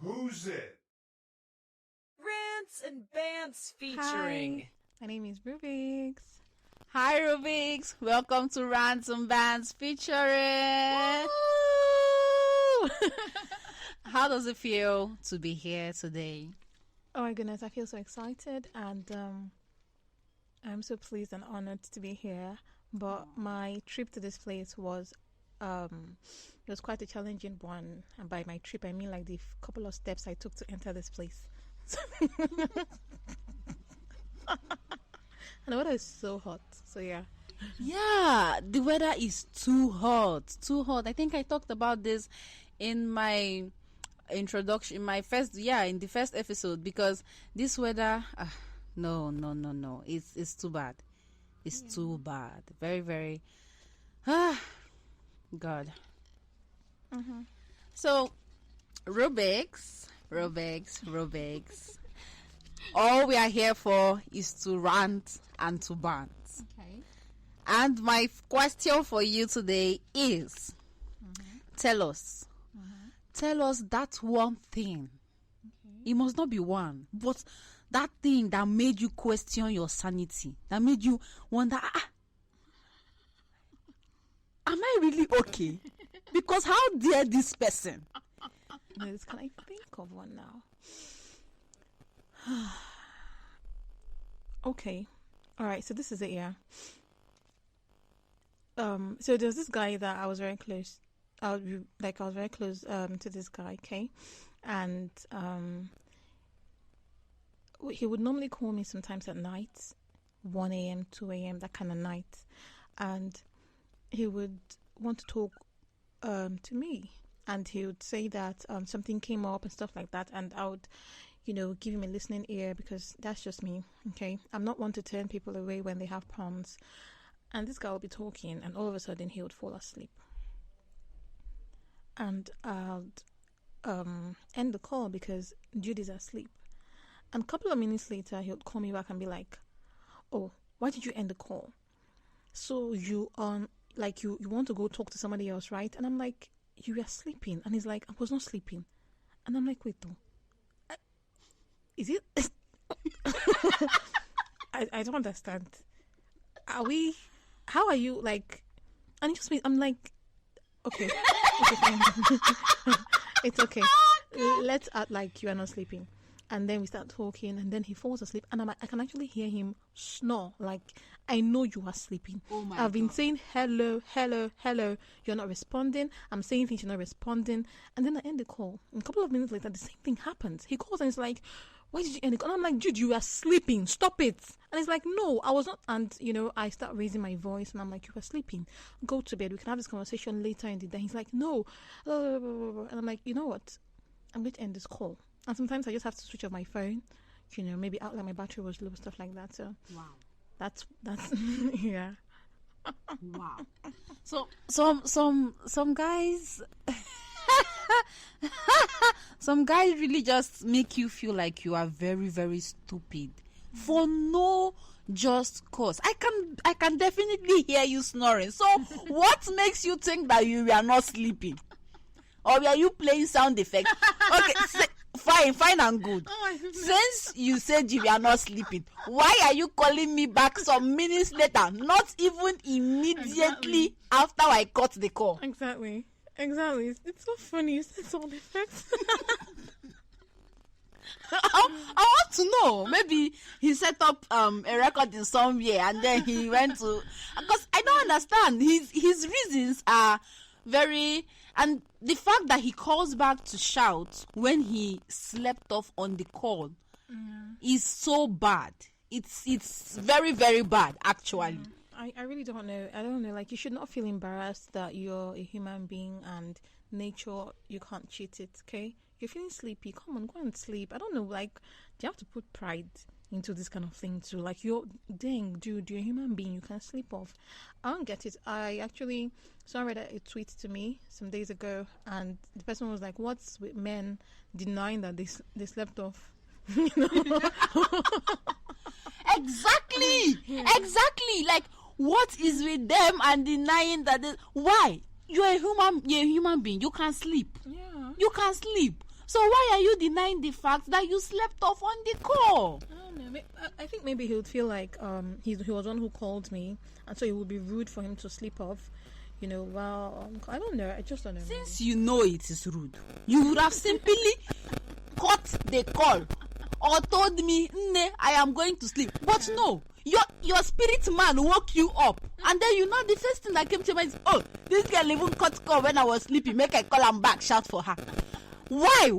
Who's it? Rantz and Bantz featuring. Hi, my name is Rubix. Hi Rubix, welcome to Rantz And Bantz featuring. How does it feel to be here today? Oh my goodness, I feel so excited and I'm so pleased and honored to be here. But my trip to this place was it was quite a challenging one. And by my trip, I mean like the couple of steps I took to enter this place. And the weather is so hot. So yeah. Yeah, the weather is too hot. Too hot. I think I talked about this in my introduction, in the first episode, because this weather, no. It's too bad. It's too bad. Very, very, God. Mm-hmm. So, Rubix. All we are here for is to rant and to bant. Okay. And my question for you today is, tell us that one thing. Okay. It must not be one, but that thing that made you question your sanity, that made you wonder, am I really okay? Because how dare this person? No, can I think of one now? Okay. All right. So this is it. Yeah. So there's this guy that I was very close. I was very close to this guy. Okay, and he would normally call me sometimes at night, 1 a.m., 2 a.m., that kind of night, and he would want to talk to me, and he would say that something came up and stuff like that, and I would, give him a listening ear because that's just me. Okay, I'm not one to turn people away when they have problems. And this guy will be talking, and all of a sudden he would fall asleep. And I'll end the call because Judy's asleep. And a couple of minutes later, he would call me back and be like, "Oh, why did you end the call? So you you want to go talk to somebody else, right?" And I'm like, "You were sleeping." And he's like, "I was not sleeping." And I'm like, "Wait, though. Is it?" I don't understand. How are you like? And he just I'm like, okay, it's okay. Let's act like you are not sleeping. And then we start talking, and then he falls asleep, and I can actually hear him snore. Like, I know you are sleeping. I've been saying hello. You're not responding. I'm saying things, you're not responding. And then I end the call. And a couple of minutes later, the same thing happens. He calls and he's like, "Why did you end the call?" And I'm like, "Dude, you are sleeping. Stop it." And he's like, "No, I was not." And, I start raising my voice, and I'm like, "You were sleeping. Go to bed. We can have this conversation later in the day." He's like, "No." And I'm like, "You know what? I'm going to end this call." And sometimes I just have to switch off my phone, maybe out like my battery was low, stuff like that. So wow, that's yeah. Wow. So some guys, some guys really just make you feel like you are very, very stupid for no just cause. I can definitely hear you snoring. So what makes you think that you are not sleeping, or are you playing sound effects? Okay. Fine and good. Since you said you are not sleeping, why are you calling me back some minutes later? Not even immediately after I cut the call. Exactly. It's so funny. You said sound effects. I want to know. Maybe he set up a recording somewhere and then he went to. Because I don't understand. His reasons are very. And the fact that he calls back to shout when he slept off on the call is so bad. It's very, very bad, actually. I really don't know. I don't know. Like, you should not feel embarrassed that you're a human being and nature, you can't cheat it, okay? You're feeling sleepy. Come on, go and sleep. I don't know. Like, do you have to put pride into this kind of thing too? Like, dude, you're a human being. You can sleep off. I don't get it. Someone read a tweet to me some days ago, and the person was like, "What's with men denying that they slept off?" Exactly. Like, what is with them and denying that? Why? You're a human being. You can sleep. Yeah. You can sleep. So why are you denying the fact that you slept off on the call? I don't know. I think maybe he would feel like he was one who called me, and so it would be rude for him to sleep off. Well, I don't know. I just don't know. Since you know it is rude, you would have simply cut the call or told me, "Nne, I am going to sleep." But no, your spirit man woke you up, and then the first thing that came to mind is, "Oh, this girl even cut call when I was sleeping. Make I call him back, shout for her." Why?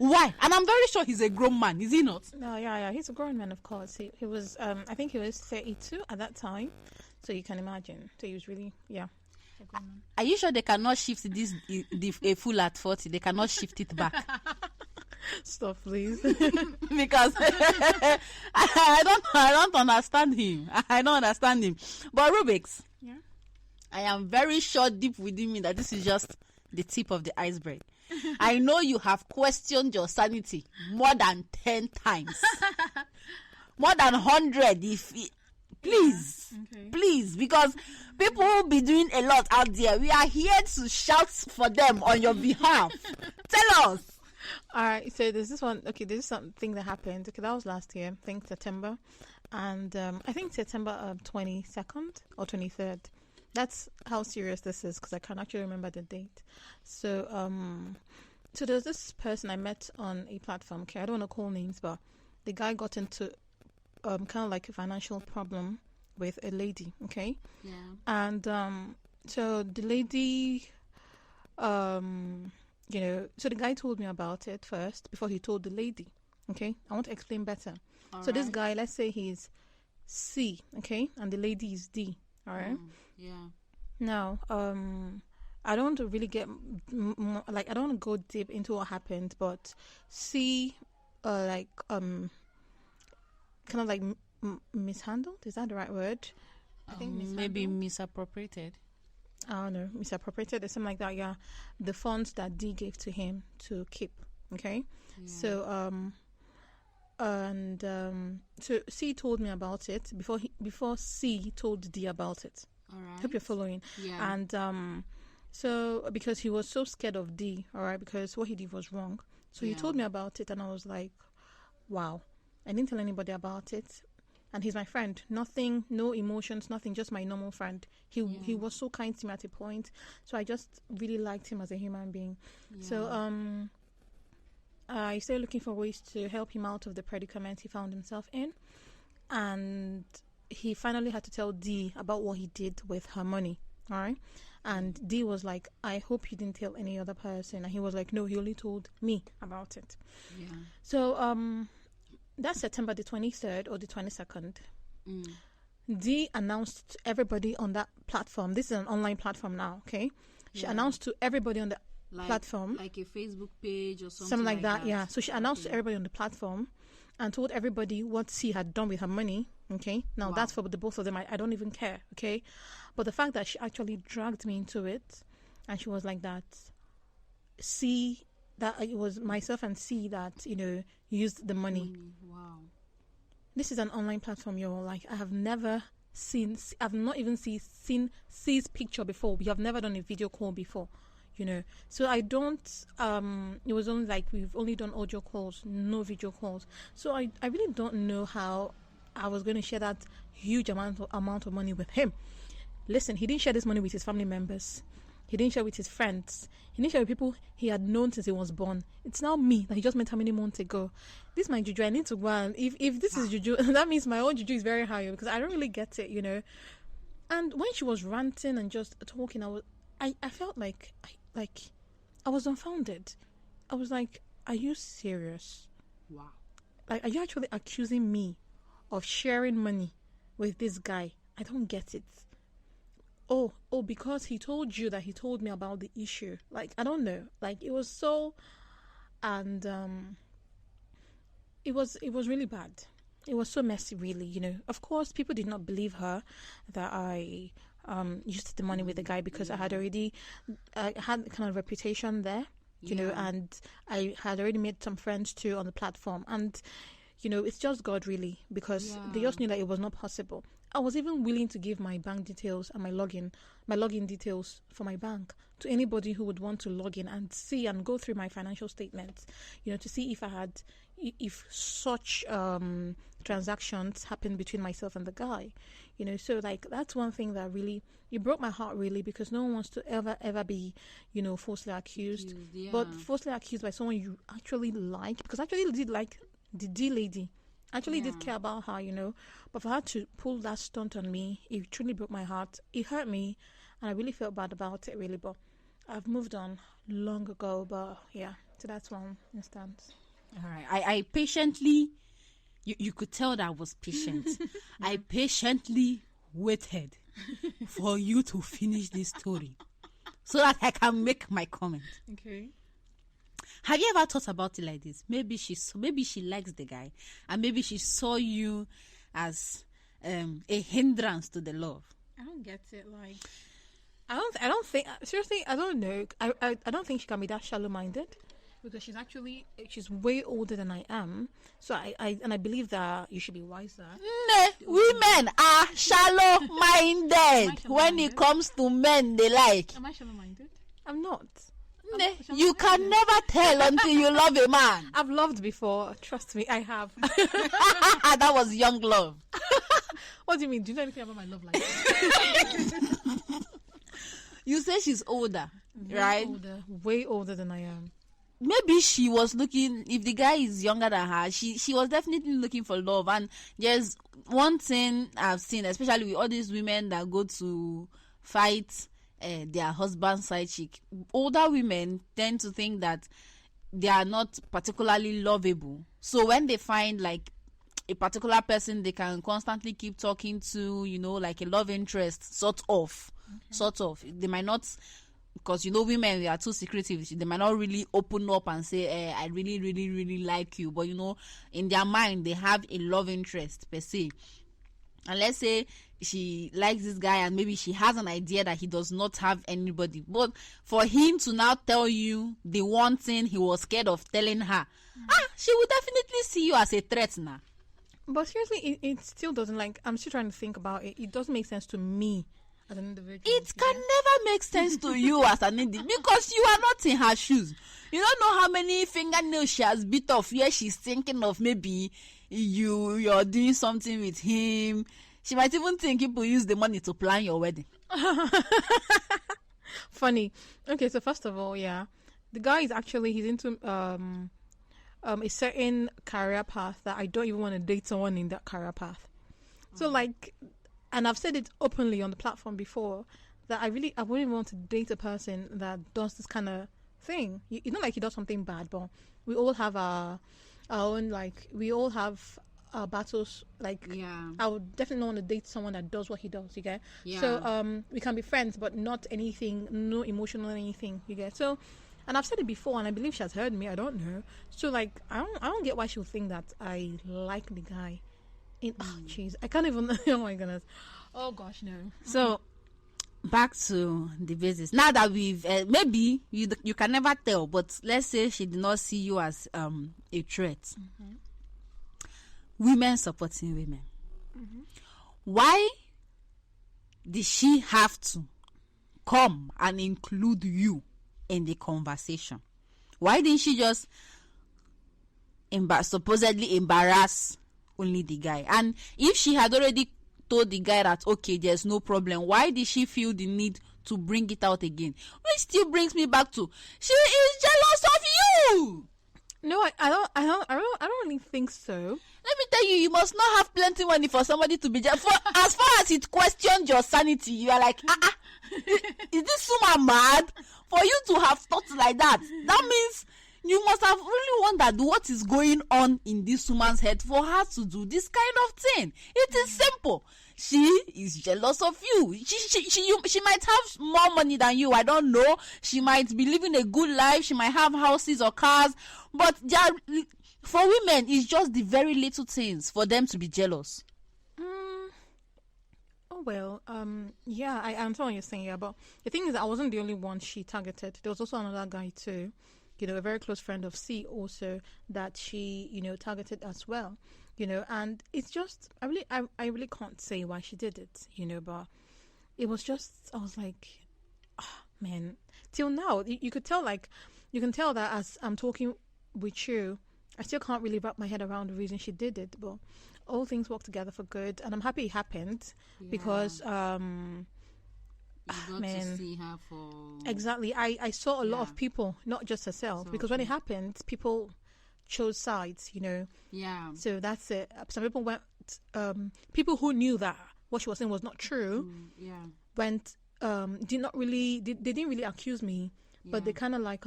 And I'm very sure he's a grown man, is he not? No, yeah, he's a grown man, of course. He was, I think he was 32 at that time, so you can imagine. So he was really, a grown man. Are you sure they cannot shift a fool at 40? They cannot shift it back. Stop, please. Because I don't understand him. I don't understand him. But Rubik's, Yeah. I am very sure deep within me that this is just the tip of the iceberg. I know you have questioned your sanity more than 10 times. More than 100 please, because people will be doing a lot out there. We are here to shout for them on your behalf. Tell us. All right, so there's this one. Okay, this is something that happened. Okay, that was last year, I think September. And I think September 22nd or 23rd. That's how serious this is, because I can actually remember the date. So there's this person I met on a platform. Okay, I don't want to call names, but the guy got into kind of like a financial problem with a lady. Okay, yeah, and so the lady, so the guy told me about it first before he told the lady. Okay, I want to explain better. This guy, let's say he's C, okay, and the lady is D. All right. Yeah. Now, I don't want to really get I don't want to go deep into what happened, but C, kind of like mishandled. Is that the right word? I think maybe misappropriated. I don't know, misappropriated or something like that. Yeah, the funds that D gave to him to keep. Okay, yeah. So so C told me about it before C told D about it. All right. Hope you're following. Yeah. And so because he was so scared of D, all right, because what he did was wrong. So he told me about it, and I was like, wow. I didn't tell anybody about it. And he's my friend. Nothing, no emotions, nothing, just my normal friend. He was so kind to me at a point. So I just really liked him as a human being. Yeah. So I started looking for ways to help him out of the predicament he found himself in. And he finally had to tell D about what he did with her money. All right. And D was like, I hope you didn't tell any other person. And he was like, no, he only told me about it. Yeah. So that's September the 23rd or the 22nd. D announced to everybody on that platform. This is an online platform now, okay? She announced to everybody on the platform. Like a Facebook page or something. Something like that, yeah. So she announced to everybody on the platform and told everybody what she had done with her money, okay? Now, that's for the both of them. I don't even care, okay? But the fact that she actually dragged me into it, and she was like that, C, that it was myself and C that, used the money. Wow. This is an online platform, yo. Like, I've not even seen C's picture before. We have never done a video call before, So I don't, it was only like, we've only done audio calls, no video calls. So I really don't know how I was going to share that huge amount of money with him. Listen, he didn't share this money with his family members. He didn't share with his friends. He didn't share with people he had known since he was born. It's now me that he just met how many months ago. This is my juju. I need to go and if this is juju, that means my own juju is very high because I don't really get it, And when she was ranting and just talking, I felt like I was dumbfounded. I was like, are you serious? Wow. Like, are you actually accusing me of sharing money with this guy? I don't get it. Oh, because he told you that he told me about the issue. Like, I don't know. Like, it was so, and it was really bad. It was so messy, really, Of course, people did not believe her that I used the money with the guy because I had already had kind of reputation there, and I had already made some friends too on the platform. And, it's just God, really, because they just knew that it was not possible. I was even willing to give my bank details and my login details for my bank to anybody who would want to log in and see and go through my financial statements, to see if such transactions happened between myself and the guy, so like that's one thing that really, it broke my heart really, because no one wants to ever be, falsely accused, Yeah. but falsely accused by someone you actually like, because I actually did like the D lady. Actually did care about her, but for her to pull that stunt on me, it truly broke my heart. It hurt me, and I really felt bad about it, really. But I've moved on long ago. But yeah, so that's one instance. All right. I patiently, you could tell that I was patient. I patiently waited for you to finish this story so that I can make my comment. Okay. Have you ever thought about it like this? Maybe she likes the guy, and maybe she saw you as a hindrance to the love. I don't get it. Like, I don't think, seriously, I don't know. I don't think she can be that shallow-minded, because she's way older than I am. So I believe that you should be wiser. Women are shallow-minded when it comes to men they like. Am I shallow-minded? I'm not. You can never tell until you love a man. I've loved before. Trust me, I have. That was young love. What do you mean? Do you know anything about my love life? You say she's older, right? Way older than I am. Maybe she was looking, if the guy is younger than her, she was definitely looking for love. And there's one thing I've seen, especially with all these women that go to fight their husband's side chick. Older women tend to think that they are not particularly lovable. So when they find like a particular person they can constantly keep talking to, like a love interest, sort of, they might not, because women, we are too secretive. They might not really open up and say, I really, really, really like you. But in their mind, they have a love interest per se. And let's say she likes this guy, and maybe she has an idea that he does not have anybody. But for him to now tell you the one thing he was scared of telling her, she would definitely see you as a threat now. But seriously, it still doesn't, like, I'm still trying to think about it. It doesn't make sense to me as an individual. It can never make sense to you as an individual, because you are not in her shoes. You don't know how many fingernails she has bit off where she's thinking of maybe you're doing something with him. She might even think people use the money to plan your wedding. Funny. Okay, so first of all, the guy is actually, he's into a certain career path that I don't even want to date someone in that career path. So like, and I've said it openly on the platform before, that I wouldn't even want to date a person that does this kind of thing. It's not like he does something bad, but we all have our own, like, we all have our battles. Like, I would definitely not want to date someone that does what he does, you get? Yeah. So we can be friends, but not anything, no emotional anything, you get? So, and I've said it before, and I believe she has heard me, I don't know. So like, I don't get why she would think that I like the guy. Jeez, I can't even, oh my goodness. Oh gosh, no. So back to the basis. Now that we've maybe you can never tell, but let's say she did not see you as a threat. Mm-hmm. Women supporting women. Mm-hmm. Why did she have to come and include you in the conversation? Why didn't she just supposedly embarrass only the guy? And if she had already told the guy that, okay, there's no problem, why did she feel the need to bring it out again? Which still brings me back to, she is jealous of you. No, I don't really think so. Let me tell you, you must not have plenty money for somebody to be jealous. As far as it questions your sanity, you are like, is this woman mad? For you to have thoughts like that, that means you must have really wondered what is going on in this woman's head for her to do this kind of thing. It is simple. She is jealous of you. She might have more money than you. I don't know. She might be living a good life. She might have houses or cars. But for women, it's just the very little things for them to be jealous. Oh, well, yeah, I understand what you're saying, yeah. But the thing is that I wasn't the only one she targeted. There was also another guy too, a very close friend of C also, that she, targeted as well. and it's just, I really can't say why she did it, but it was just, I was like, man, till now, you could tell, like, you can tell that as I'm talking with you, I still can't really wrap my head around the reason she did it, but all things work together for good, and I'm happy it happened because, You got man, to see her for... Exactly. I saw a lot of people, not just herself, So because when it true. happened, people chose sides, Yeah. So that's it. Some people went, people who knew that what she was saying was not true, Yeah. went, did not really, they didn't really accuse me, but they kind of like,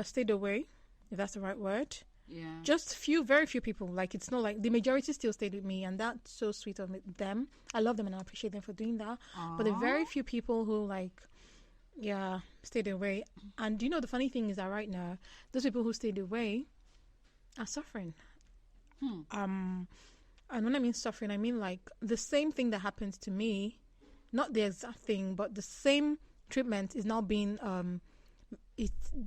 stayed away, if that's the right word. Yeah. Just very few people. Like, it's not like the majority still stayed with me, and that's so sweet of them. I love them and I appreciate them for doing that. But the very few people who, like, stayed away. And the funny thing is that right now, those people who stayed away are suffering. And when I mean suffering, I mean like the same thing that happened to me, not the exact thing, but the same treatment is now being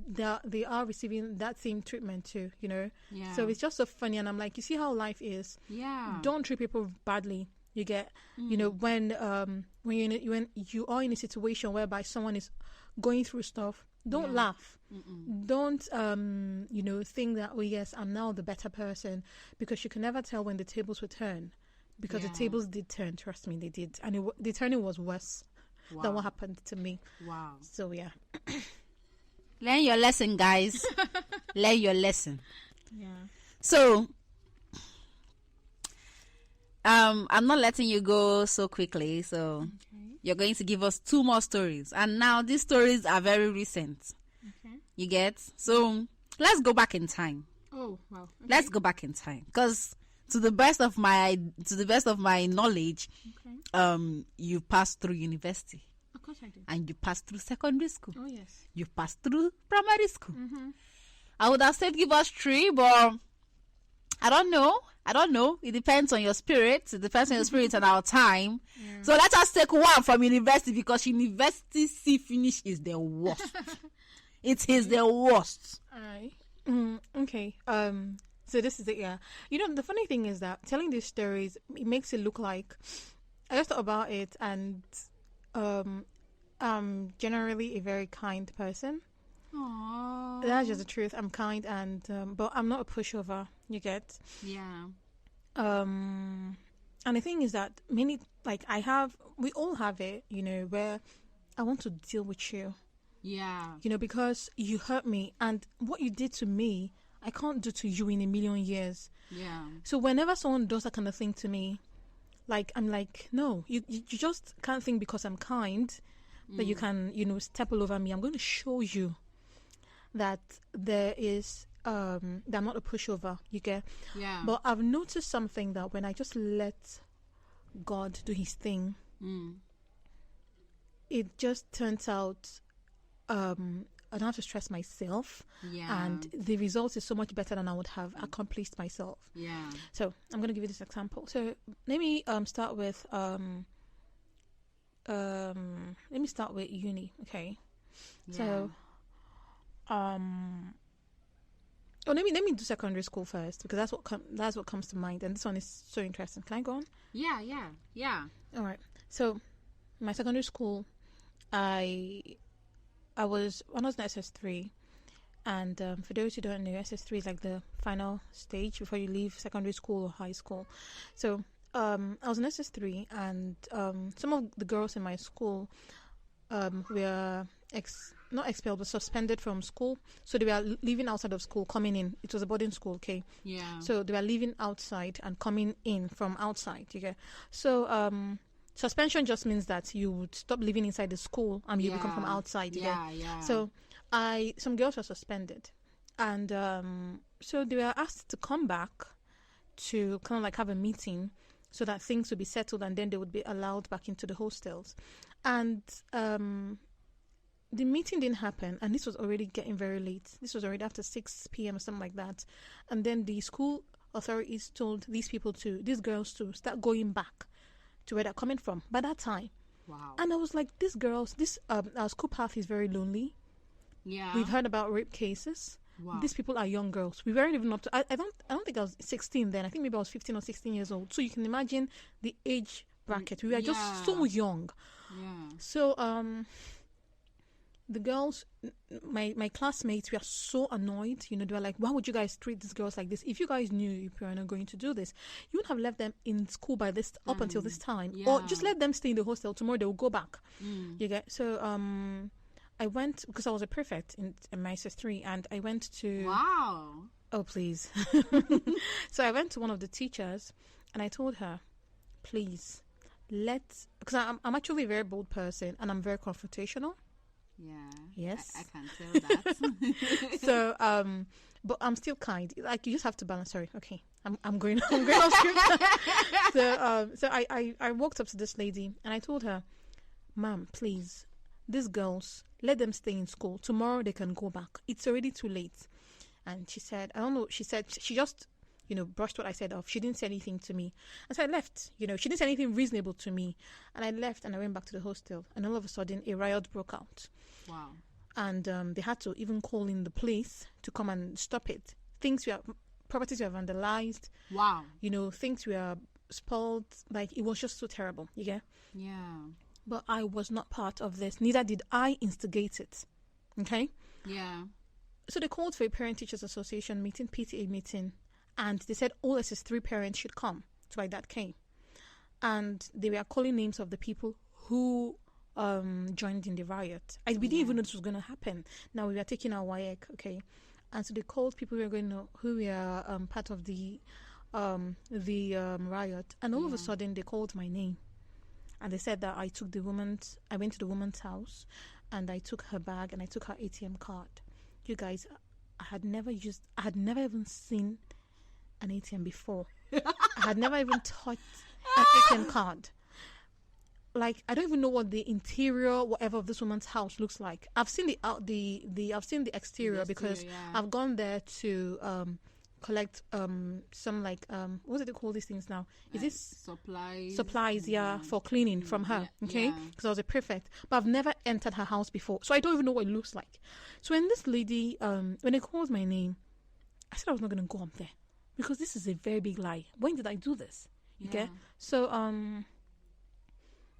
they are receiving that same treatment too, Yeah. So it's just so funny, and I'm like, you see how life is. Yeah. Don't treat people badly. You get, when you are in a situation whereby someone is going through stuff, don't laugh. Don't think that, oh yes, I'm now the better person, because you can never tell when the tables will turn, because the tables did turn. Trust me, they did, and the turning was worse than what happened to me. Wow. So yeah. Learn your lesson, guys. Learn your lesson. Yeah. So, I'm not letting you go so quickly. So, you're going to give us 2 more stories. And now these stories are very recent. Okay. You get? So, let's go back in time. Oh, wow. Okay. Let's go back in time. Because to the best of my knowledge, you passed through university. Of course I did. And you passed through secondary school. Oh, yes. You passed through primary school. I would have said give us 3, but I don't know. It depends on your spirit. It depends on your spirit and our time. Yeah. So let us take 1 from university, because university C finish is the worst. It is the worst. Alright. Okay. So this is it. Yeah. The funny thing is that telling these stories, it makes it look like I just thought about it, and I'm generally a very kind person. Aww. That's just the truth. I'm kind, and but I'm not a pushover. You get? Yeah. And the thing is that we all have it, where I want to deal with you. Yeah. Because you hurt me, and what you did to me, I can't do to you in a million years. Yeah. So whenever someone does that kind of thing to me, like, I'm like, no, you just can't think because I'm kind that you can, step all over me. I'm going to show you that there is, that I'm not a pushover, you get? Yeah. But I've noticed something, that when I just let God do his thing, it just turns out, I don't have to stress myself. Yeah. And the result is so much better than I would have accomplished myself. Yeah. So I'm going to give you this example. So let me start with uni. Okay. Yeah. So let me do secondary school first, because that's what comes to mind, and this one is so interesting. Can I go on? Yeah. All right. So my secondary school, I was when I was in SS3, and for those who don't know, SS3 is like the final stage before you leave secondary school or high school. So I was in SS3, and some of the girls in my school were not expelled, but suspended from school. So they were leaving outside of school, coming in. It was a boarding school, okay? Yeah. So they were leaving outside and coming in from outside, okay? So suspension just means that you would stop living inside the school and you become from outside, Yeah. So some girls were suspended, and so they were asked to come back to kind of like have a meeting so that things would be settled, and then they would be allowed back into the hostels. And the meeting didn't happen, and this was already getting very late. This was already after 6 p.m. or something like that. And then the school authorities told these girls to start going back to where they're coming from by that time. Wow. And I was like, our school path is very lonely. Yeah. We've heard about rape cases. Wow. These people are young girls. We weren't even up to. I don't think I was 16 then. I think maybe I was 15 or 16 years old. So you can imagine the age bracket. We were just so young. Yeah. So the girls, my classmates, were so annoyed. You know, they were like, "Why would you guys treat these girls like this? If you guys knew you were not going to do this, you would have left them in school by this up until this time, or just let them stay in the hostel. Tomorrow they will go back." You get so. I went because I was a prefect in my SS3, and I went to. Wow. Oh please! So I went to one of the teachers, and I told her, "Please, because I'm actually a very bold person, and I'm very confrontational." Yeah. Yes. I can tell that. So, but I'm still kind. Like, you just have to balance. Sorry. Okay. I'm going off script. So I walked up to this lady and I told her, "Ma'am, please, these girls, let them stay in school. Tomorrow they can go back. It's already too late." And she said, I don't know. She said she just, brushed what I said off. She didn't say anything to me. And so I left. She didn't say anything reasonable to me. And I left and I went back to the hostel. And all of a sudden, a riot broke out. Wow. And they had to even call in the police to come and stop it. Properties were vandalized. Wow. Things were spoiled. Like, it was just so terrible. You get? Yeah. But I was not part of this. Neither did I instigate it. Okay? Yeah. So they called for a parent-teachers association meeting, PTA meeting. And they said all SS3 parents should come. So my dad came. And they were calling names of the people who joined in the riot. We didn't even know this was going to happen. Now we were taking our WAEC, okay? And so they called people who were part of the riot. And all of a sudden they called my name. And they said that I went to the woman's house and I took her bag and I took her ATM card. You guys, I had never even seen an ATM before. I had never even touched an ATM card. Like, I don't even know what the interior, whatever, of this woman's house looks like. I've seen I've seen the exterior because I've gone there to collect some what do they call these things now? Is this supplies? Yeah, for cleaning from her. Okay, because I was a prefect, but I've never entered her house before, so I don't even know what it looks like. So when this lady, when they called my name, I said I was not going to go up there because this is a very big lie. When did I do this? Okay, so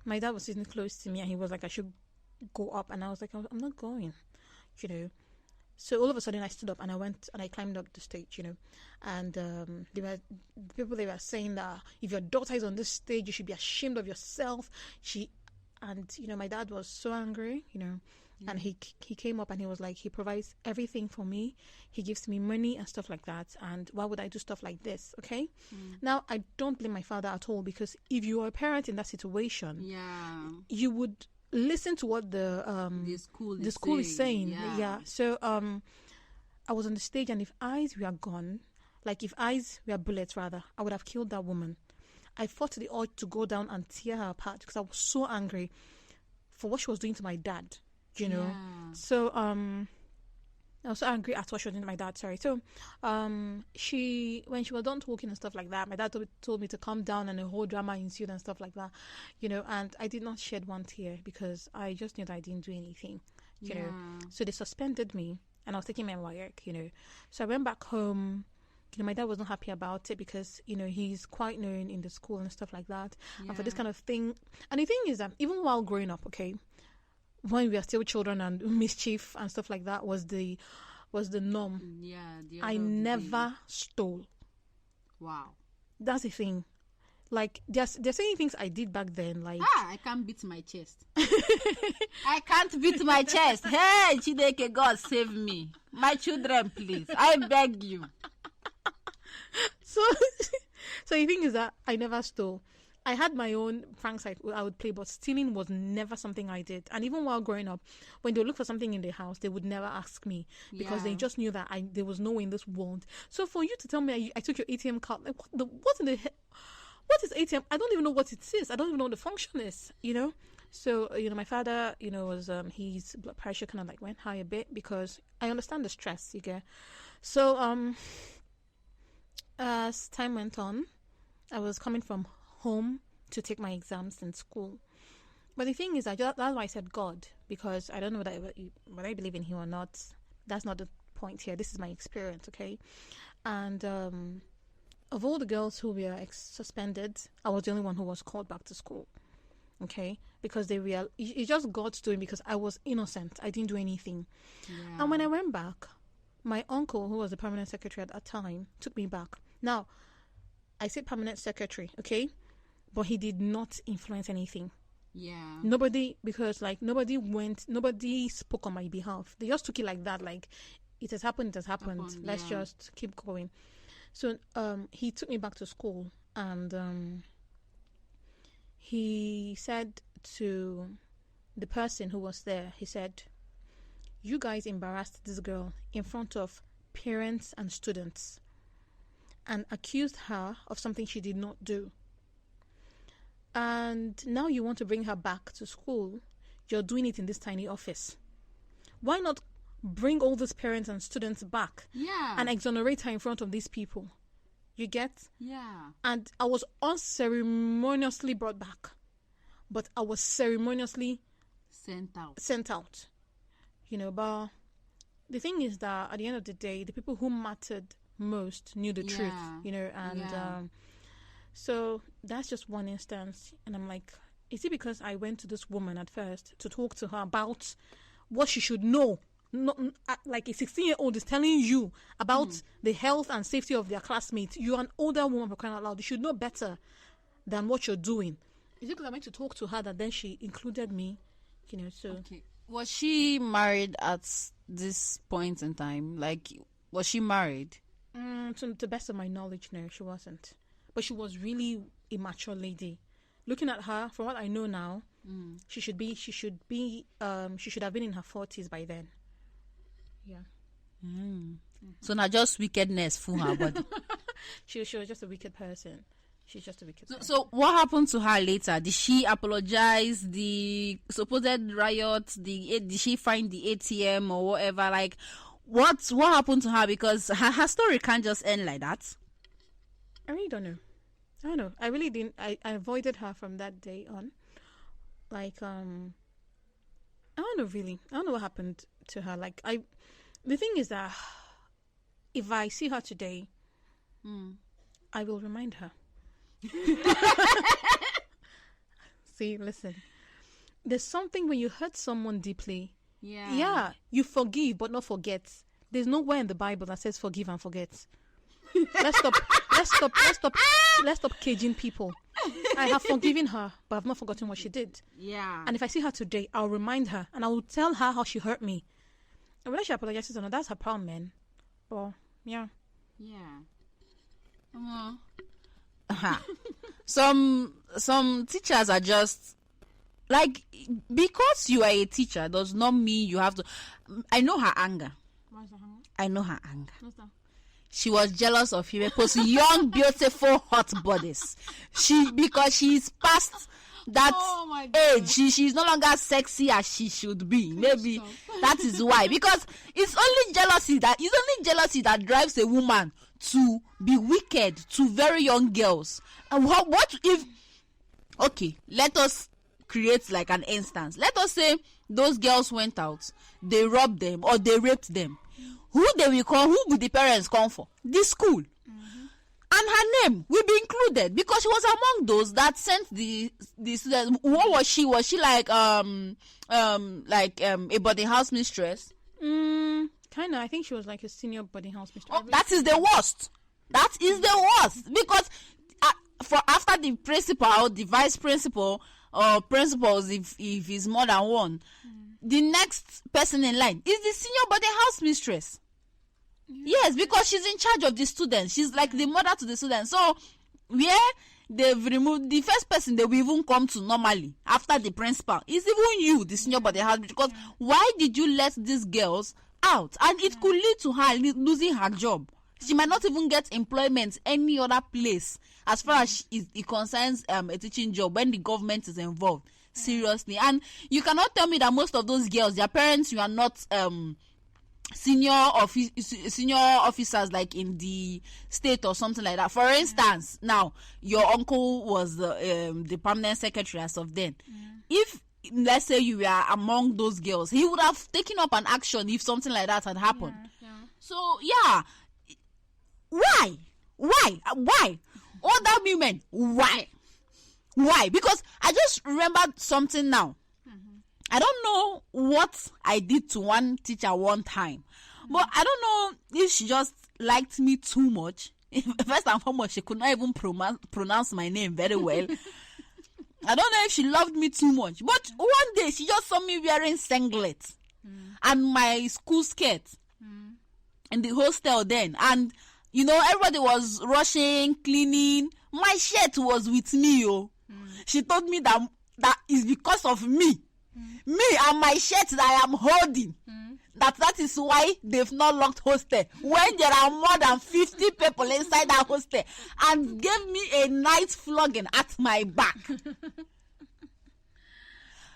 my dad was sitting close to me and he was like, "I should go up," and I was like, "I'm not going," So all of a sudden I stood up and I went and I climbed up the stage, and the people, they were saying that if your daughter is on this stage, you should be ashamed of yourself. My dad was so angry, and he came up and he was like, he provides everything for me. He gives me money and stuff like that. And why would I do stuff like this? Okay. Now, I don't blame my father at all, because if you are a parent in that situation, you would listen to what the school is saying. So I was on the stage, and if eyes were gone, like if eyes were bullets rather, I would have killed that woman. I fought the urge to go down and tear her apart because I was so angry for what she was doing to my dad. So I was so angry at what she was doing to my dad. Sorry. So when she was done talking and stuff like that, my dad told me to calm down, and a whole drama ensued and stuff like that, and I did not shed one tear because I just knew that I didn't do anything, So they suspended me, and I was taking my work, So I went back home. My dad was not happy about it because, he's quite known in the school and stuff like that. And for this kind of thing. And the thing is that even while growing up, okay, when we were still children, and mischief and stuff like that was the norm. I never stole. Wow. That's the thing. Like, there's certain things I did back then, like... I can't beat my chest. I can't beat my chest. Hey, Chideke, God save me. My children, please. I beg you. So the thing is that I never stole. I had my own pranks I would play, but stealing was never something I did. And even while growing up, when they look for something in the house, they would never ask me because they just knew that there was no way in this world. So for you to tell me I took your ATM card, like what in the hell? What is ATM? I don't even know what it is. I don't even know what the function is, So, my father, was, his blood pressure kind of like went high a bit because I understand the stress, you get. So, as time went on, I was coming from home to take my exams in school. But the thing is, that's why I said God, because I don't know whether I believe in him or not. That's not the point here. This is my experience, okay? And of all the girls who were suspended, I was the only one who was called back to school, okay? Because it just God's doing, because I was innocent. I didn't do anything. Yeah. And when I went back, my uncle, who was the permanent secretary at that time, took me back. Now, I say permanent secretary, okay? But he did not influence anything. Yeah. Nobody spoke on my behalf. They just took it like that, like, it has happened. Let's just keep going. So he took me back to school, and he said to the person who was there, he said, "You guys embarrassed this girl in front of parents and students and accused her of something she did not do. And now you want to bring her back to school. You're doing it in this tiny office. Why not bring all these parents and students back and exonerate her in front of these people?" You get? Yeah. And I was unceremoniously brought back, but I was ceremoniously sent out. You know, but the thing is that at the end of the day, the people who mattered most knew the truth, you know, and so that's just one instance. And I'm like, is it because I went to this woman at first to talk to her about what she should know? Not, like a 16-year-old is telling you about the health and safety of their classmates. You're an older woman, for crying out loud. You should know better than what you're doing. Is it because I went to talk to her that then she included me? You know, so. Okay. Was she married at this point in time? Like, was she married? To the best of my knowledge, no, she wasn't. But she was really a mature lady. Looking at her, from what I know now, she should have been in her 40s by then. Yeah. So now just wickedness for her body. She was just a wicked person. She's just a wicked person. So what happened to her later? Did she apologize? The supposed riot? Did she find the ATM or whatever? Like, what happened to her? Because her story can't just end like that. I really don't know. I don't know. I really didn't. I avoided her from that day on. Like, I don't know really. I don't know what happened to her. Like, the thing is that if I see her today, I will remind her. See, listen. There's something when you hurt someone deeply. Yeah, you forgive but not forget. There's nowhere in the Bible that says forgive and forget. Let's stop caging people. I have forgiven her, but I've not forgotten what she did. Yeah. And if I see her today, I'll remind her and I will tell her how she hurt me. And whether she apologizes or not, that's her problem, man. Well, yeah. Some teachers are just like, because you are a teacher does not mean you have to. I know her anger. What's the anger? I know her anger. What's that? She was jealous of Himepo's young, beautiful, hot bodies. Because she's past that age. She's no longer sexy as she should be. Maybe that is why. Because it's only jealousy that drives a woman to be wicked to very young girls. And what if? Okay, let us create like an instance. Let us say those girls went out, they robbed them or they raped them. Who would the parents come for? The school. And her name will be included because she was among those that sent the students. What was she? Was she like a boarding house mistress? Kind of. I think she was like a senior boarding house mistress. Oh, that is the worst. That is the worst because for after the principal, the vice principal, or principals, if it's more than one, the next person in line is the senior boarding house mistress. Yes, because she's in charge of the students. She's like the mother to the students. So, where they've removed the first person they will even come to normally after the principal is even you, the senior boarding house. Because why did you let these girls out? And it could lead to her losing her job. She might not even get employment any other place as far as it concerns a teaching job when the government is involved. Seriously. And you cannot tell me that most of those girls, their parents, you are not senior officers like in the state or something like that. For instance, now your uncle was the permanent secretary as of then. If let's say you were among those girls, he would have taken up an action if something like that had happened. So yeah, why? Other women, why? Because I just remembered something now. I don't know what I did to one teacher one time, but I don't know if she just liked me too much. First and foremost, she could not even pronounce my name very well. I don't know if she loved me too much, but one day she just saw me wearing singlet and my school skirt in the hostel then, and everybody was rushing, cleaning. My shirt was with me. She told me that is because of me and my shirt that I am holding. That is why they've not locked hostel when there are more than 50 people inside that hostel, and gave me a night flogging at my back.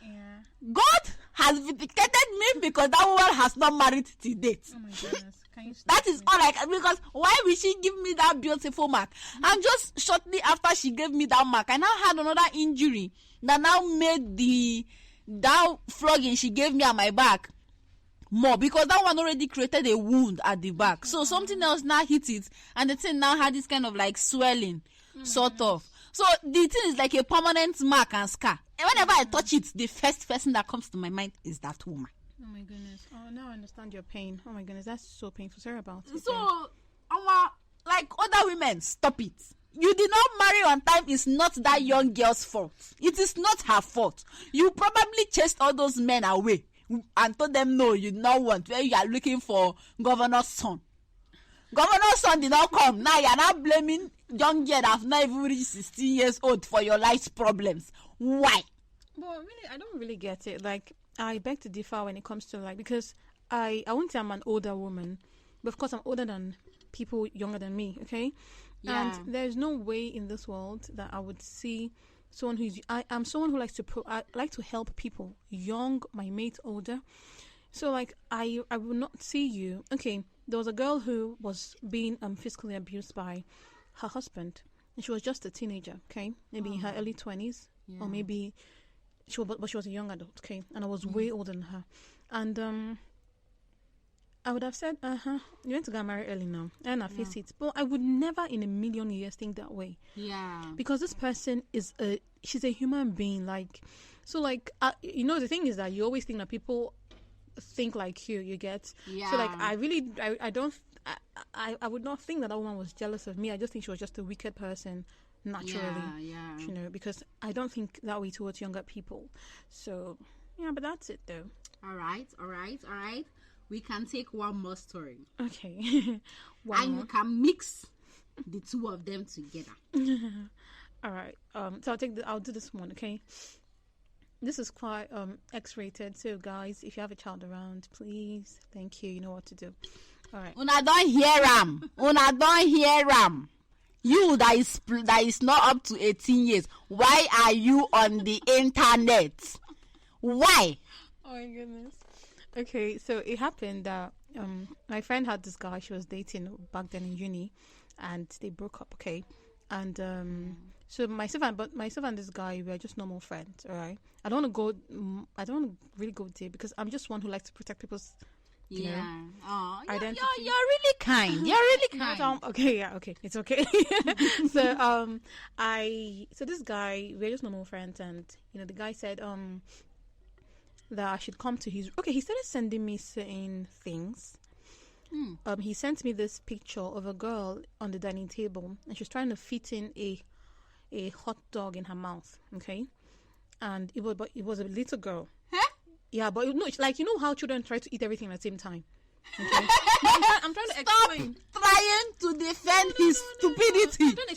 Yeah. God has vindicated me because that woman has not married to date. Oh my goodness. That is all I can, because why will she give me that beautiful mark? And just shortly after she gave me that mark, I now had another injury that now made that flogging she gave me at my back more, because that one already created a wound at the back. So something else now hit it, and the thing now had this kind of like swelling, sort of. So the thing is like a permanent mark and scar. And whenever I touch it, the first person that comes to my mind is that woman. Oh my goodness. Oh, now I understand your pain. Oh my goodness, that's so painful. Sorry about it. So, like other women, stop it. You did not marry on time is not that young girl's fault. It is not her fault. You probably chased all those men away and told them no, you do not want, when you are looking for governor's son. Governor's son did not come. Now you are not blaming young girl that have not even reached 16 years old for your life's problems. Why? But really, I don't really get it. Like, I beg to differ when it comes to, like, because I wouldn't say I'm an older woman, but of course I'm older than people younger than me, okay? Yeah. And there's no way in this world that I would see someone who's... I'm someone who likes to... I like to help people, young, my mate, older. So, like, I would not see you... Okay, there was a girl who was being physically abused by her husband, and she was just a teenager, okay? Maybe in her early 20s, or maybe... But she was a young adult, okay? And I was way older than her. And I would have said, you went to get married early now. And I face it. But I would never in a million years think that way. Yeah. Because this person she's a human being. Like, so like, the thing is that you always think that people think like you get. Yeah. So like, I would not think that woman was jealous of me. I just think she was just a wicked person. Naturally, because I don't think that way towards younger people. So, yeah, but that's it though. All right. We can take one more story. Okay. And you can mix the two of them together. All right. So I'll do this one, okay? This is quite X-rated. So, guys, if you have a child around, please, thank you. You know what to do. All right. Una don't hear am. You that is not up to 18 years, why are you on the internet? Why? Oh my goodness. Okay, so it happened that my friend had this guy she was dating back then in uni, and they broke up. Okay, and so myself and this guy, we are just normal friends. All right, I don't want to really go there because I'm just one who likes to protect people's. Identity. You're really kind. You're really kind. Okay, it's okay. So so this guy, we're just normal friends, and the guy said that I should come to his. Okay, he started sending me certain things. He sent me this picture of a girl on the dining table, and she's trying to fit in a hot dog in her mouth. Okay, and it was a little girl. Yeah, but it's like how children try to eat everything at the same time. Okay? I'm trying to explain. Trying to defend his stupidity. I'm trying to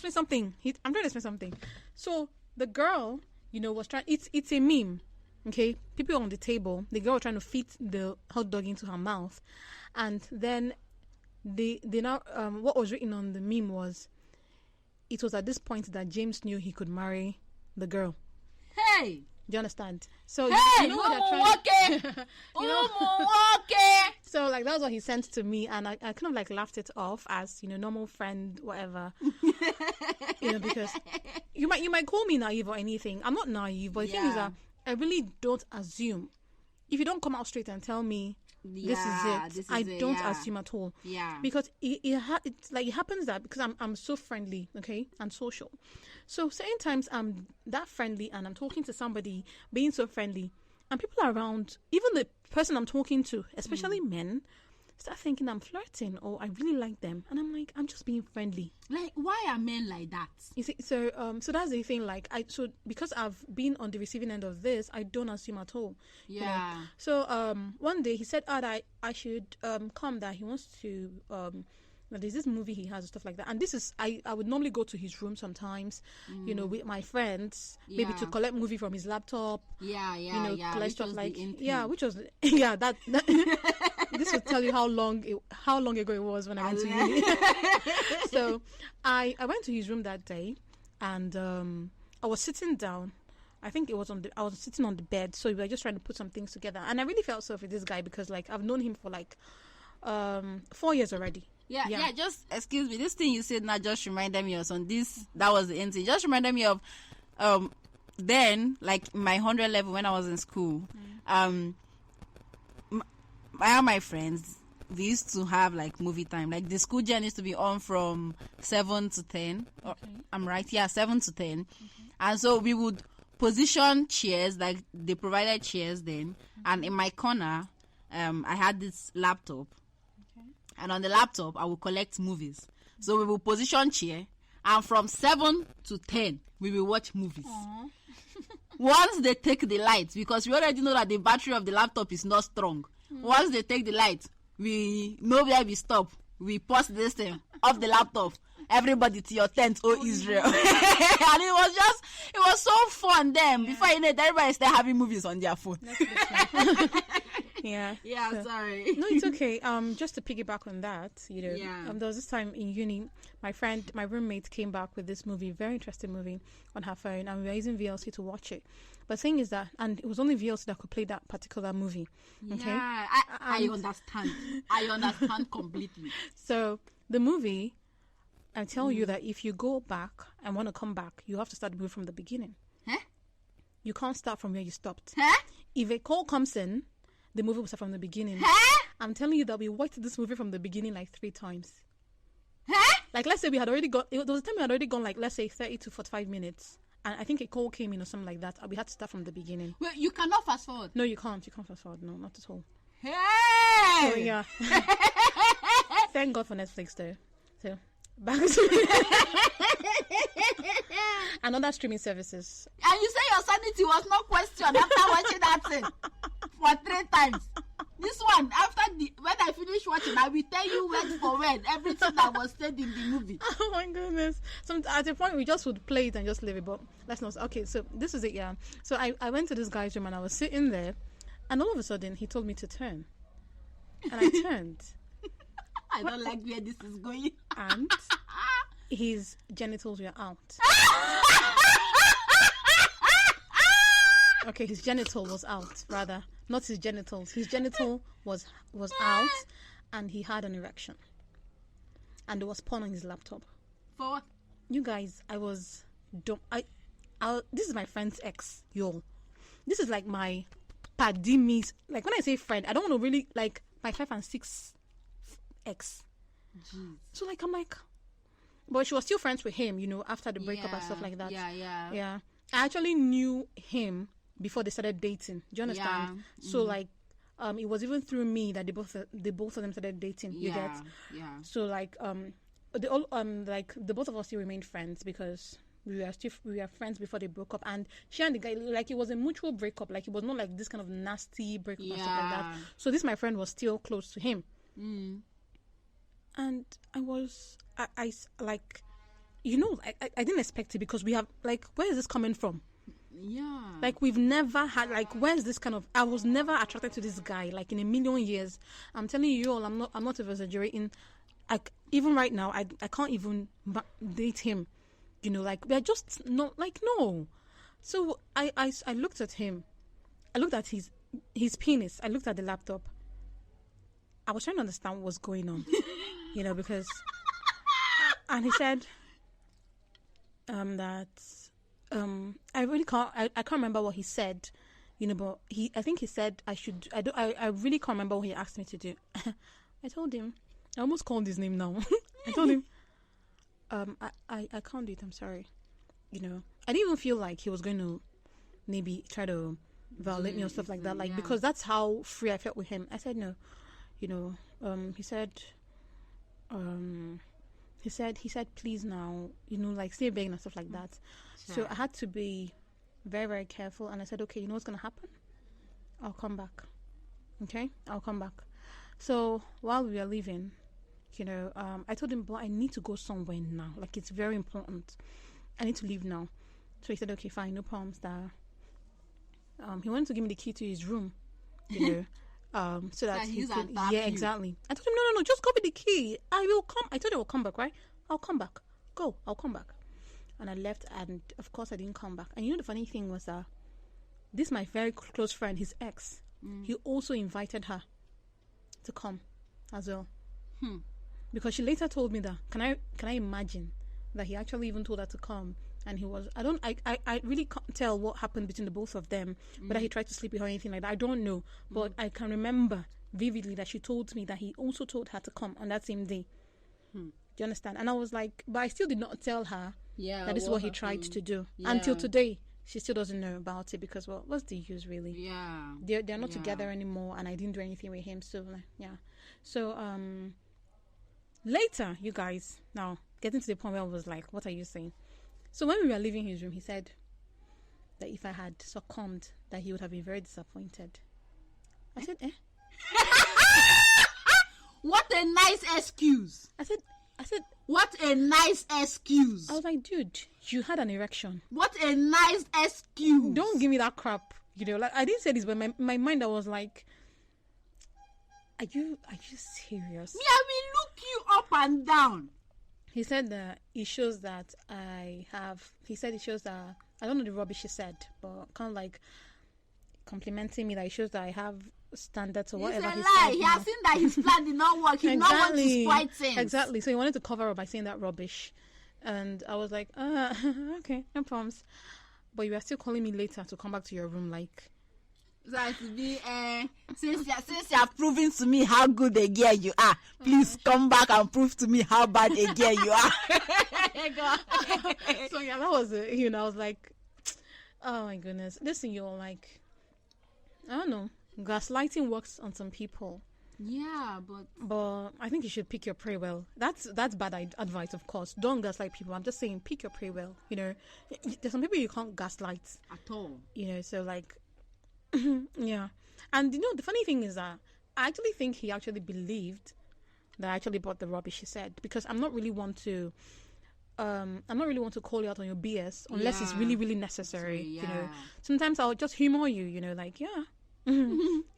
explain something. So the girl, was trying. It's a meme. Okay, people on the table. The girl was trying to fit the hot dog into her mouth, and then they now what was written on the meme was, it was at this point that James knew he could marry the girl. Hey. Do you understand? So hey, you know what they're trying. So like that was what he sent to me, and I kind of like laughed it off as normal friend, whatever. Because you might call me naive or anything. I'm not naive, but the thing is that I really don't assume. If you don't come out straight and tell me this is it. I don't assume at all. Yeah. Because it's like it happens that because I'm so friendly, okay, and social. So certain times I'm that friendly and I'm talking to somebody, being so friendly, and people are around, even the person I'm talking to, especially men, start thinking I'm flirting or I really like them, and I'm like, I'm just being friendly. Like, why are men like that? You see, so that's the thing. Like, because I've been on the receiving end of this, I don't assume at all. Yeah. You know? So one day he said, that I should come. That he wants to there's this movie he has and stuff like that. And this is I would normally go to his room sometimes, you know, with my friends, maybe to collect movie from his laptop. Yeah. Collect stuff like which was that this will tell you how long ago it was when I went to uni. So I went to his room that day, and I was sitting down. I think I was sitting on the bed, so we were just trying to put some things together. And I really felt sorry for this guy because like I've known him for like 4 years already. Yeah, just excuse me. This thing you said now just reminded me of that was the end. Just reminded me of then, like my 100 level when I was in school. My friends, we used to have like movie time. Like the school journey used to be on from 7 to 10. Okay. I'm right? Yeah, 7 to 10. And so we would position chairs, like they provided chairs then. And in my corner, I had this laptop. And on the laptop, I will collect movies. So we will position chair, and from 7 to 10, we will watch movies. Once they take the light, because we already know that the battery of the laptop is not strong. Once they take the light, we know where we stop. We pause this thing off the laptop. Everybody to your tent, Israel. And it was so fun then. Yeah. Before you know it, everybody started having movies on their phone. Yeah. So, sorry. No, it's okay. Just to piggyback on that, you know, there was this time in uni, my roommate came back with this movie, very interesting movie, on her phone, and we were using VLC to watch it. But the thing is that, and it was only VLC that could play that particular movie. Okay? Yeah, I understand. I understand completely. So the movie, I tell you that if you go back and want to come back, you have to start the movie from the beginning. You can't start from where you stopped. If a call comes in, the movie will start from the beginning. I'm telling you that we watched this movie from the beginning like 3 times. Like, let's say we had already gone, there was a time we had already gone like, let's say 30 to 45 minutes. And I think a call came in or something like that. We had to start from the beginning. Well, you cannot fast forward. No, you can't. You can't fast forward. No, not at all. Hey! So, yeah. Thank God for Netflix, though. So, back to and other streaming services. And you say your sanity was not questioned after watching that thing for 3 times. This one, when I finish watching, I will tell you word for word everything that was said in the movie. Oh my goodness! So at a point we just would play it and just leave it. But let's not. Okay, so this is it. Yeah. So I went to this guy's room and I was sitting there, and all of a sudden he told me to turn, and I turned. I don't like where this is going. And his genitals were out. Okay, his genital was out, rather. Not his genitals. His genital was out, and he had an erection. And there was porn on his laptop. For what? You guys, I was dumb. This is my friend's ex, yo. This is like my paddy me's. Like, when I say friend, I don't want to really, like, my 5 and 6 ex. Jeez. So, like, I'm like... But she was still friends with him, you know, after the breakup and stuff like that. Yeah. I actually knew him before they started dating. Do you understand? Yeah. So like, it was even through me that the both of them started dating. You get? Yeah. So like, the both of us still remained friends because we were friends before they broke up. And she and the guy, like, it was a mutual breakup. Like, it was not like this kind of nasty breakup and stuff like that. So my friend was still close to him. And I like, you know, I didn't expect it because we have, like, where is this coming from? Yeah. Like, we've never had, like, where's this kind of... I was never attracted to this guy, like, in a million years. I'm telling you all, I'm not exaggerating. Like, even right now, I can't even date him. You know, like, we're just not, like, no. So, I looked at him. I looked at his penis. I looked at the laptop. I was trying to understand what was going on. You know, because... And he said that... I really can't. I can't remember what he said, but I think he said I should. I really can't remember what he asked me to do. I told him. I almost called his name now. I told him, I can't do it. I'm sorry. I didn't even feel like he was going to maybe try to violate me or stuff like that. Like, because that's how free I felt with him. I said no. He said, please now, like stay begging and stuff like that. Sure. So I had to be very, very careful. And I said, okay, you know what's going to happen? I'll come back. Okay? I'll come back. So while we were leaving, I told him, but I need to go somewhere now. Like, it's very important. I need to leave now. So he said, okay, fine, no problems. He wanted to give me the key to his room, so that he could. Yeah, exactly. I told him, no, just go with the key. I will come. I told him I'll come back, right? I'll come back. Go, I'll come back. And I left, and of course I didn't come back. And the funny thing was that this my very close friend, his ex, he also invited her to come as well. Because she later told me that, can I imagine that he actually even told her to come, and he was, I really can't tell what happened between the both of them, whether he tried to sleep with her or anything like that. I don't know, but I can remember vividly that she told me that he also told her to come on that same day. Do you understand? And I was like, but I still did not tell her that this is what he tried to do. Until today, she still doesn't know about it, because, well, what's the use really? Yeah. They're not together anymore, and I didn't do anything with him, so yeah. So later, you guys, now getting to the point where I was like, what are you saying? So when we were leaving his room, he said that if I had succumbed, that he would have been very disappointed. I said, What a nice excuse. I said, what a nice excuse. I was like, dude, you had an erection. What a nice excuse. Don't give me that crap. Like, I didn't say this, but my mind, I was like, are you serious? Me, I will look you up and down. He said that it shows that it shows that, I don't know the rubbish he said, but kind of like complimenting me that it shows that I have standards or whatever. It's a lie. He has seen that his plan did not work. He did not want to spoil things. Exactly. So he wanted to cover up by saying that rubbish. And I was like, okay, no problems. But you are still calling me later to come back to your room, like. So it will be, since you are proving to me how good a girl you are, please come back and prove to me how bad a girl you are. So yeah, that was it. I was like, oh my goodness. Listen, you're like, I don't know. Gaslighting works on some people. Yeah, but I think you should pick your prey well. That's bad advice, of course. Don't gaslight people. I'm just saying, pick your prey well. There's some people you can't gaslight at all. So like, yeah. And the funny thing is that I actually think he actually believed that I actually bought the rubbish he said, because I'm not really want to call you out on your BS unless it's really, really necessary. Sometimes I'll just humor you. Like,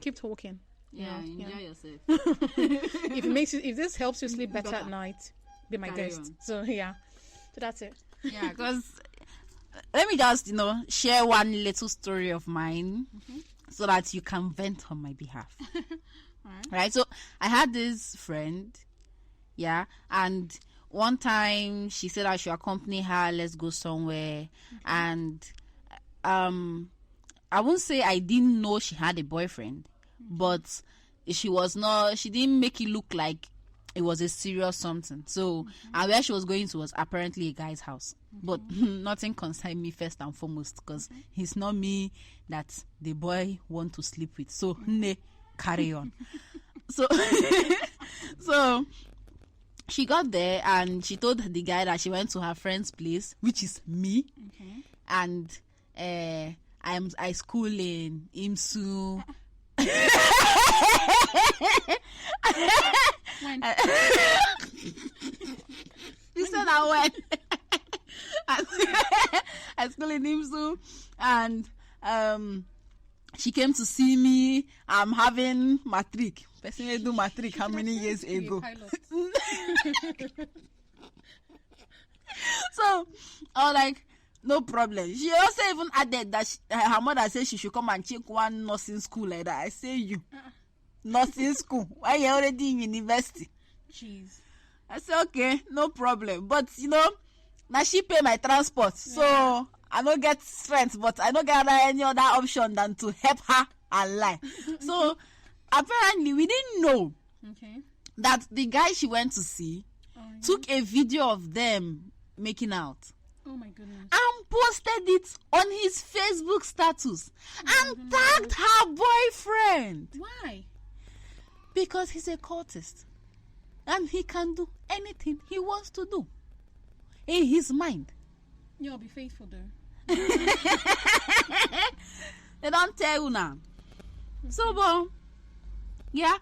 keep talking. Enjoy yourself. If this helps you sleep better at night, be my guest. So yeah, so that's it. Yeah, because let me just share one little story of mine, so that you can vent on my behalf. Right. So I had this friend, and one time she said I should accompany her. Let's go somewhere, and I won't say I didn't know she had a boyfriend, but she didn't make it look like it was a serious something. So, and where she was going to was apparently a guy's house. But nothing concerned me first and foremost, because it's not me that the boy want to sleep with. So, carry on. So, so she got there and she told the guy that she went to her friend's place, which is me, and I school in IMSU. When? You said that when? I school in IMSU, and she came to see me. I'm having matric. Personally, do matric how many years ago? So I was like, no problem. She also even added that her mother said she should come and check one nursing school like that. I say you. Nursing school. Why you already in university? Jeez. I said, okay, no problem. But now she pay my transport. So I don't get strength, but I don't get any other option than to help her and lie. So apparently we didn't know that the guy she went to see took a video of them making out. Oh my goodness. And posted it on his Facebook status and tagged her boyfriend. Why? Because he's a cultist. And he can do anything he wants to do. In his mind. You'll be faithful though. They don't tell you now. So, but, yeah.